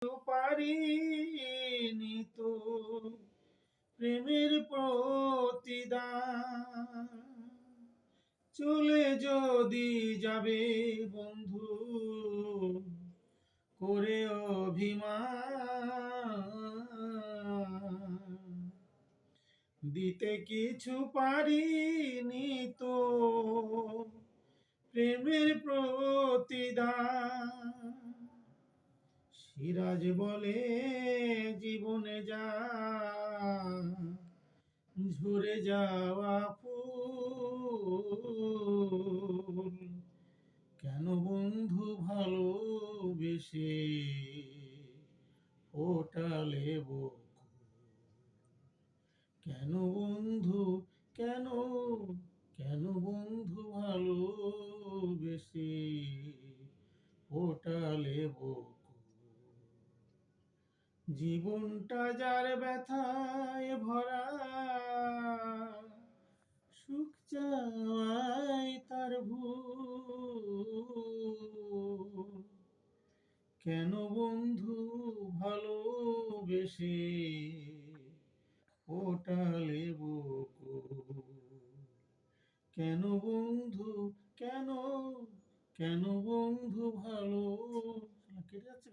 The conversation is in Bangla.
পারিনি তো প্রেমের প্রতিদান, চলে যদি যাবে বন্ধু করে অভিমান, দিতে কিছু পারিনি তো প্রেমের প্রতিদান। সিরাজ বলে জীবনে যা ঝরে যাওয়া ফুল, কেন বন্ধু ভালোবেসে ফোটালে বকুল, কেন বন্ধু কেন কেন বন্ধু ভালোবেসে ফোটালে বকুল। জীবনটা যার ব্যথায় ভরা, সুখ চাওয়াই তার ভুল, কেন বন্ধু ভালোবেসে ফোটালে বকুল, কেন বন্ধু কেন কেন বন্ধু ভালো কেটে যাচ্ছে।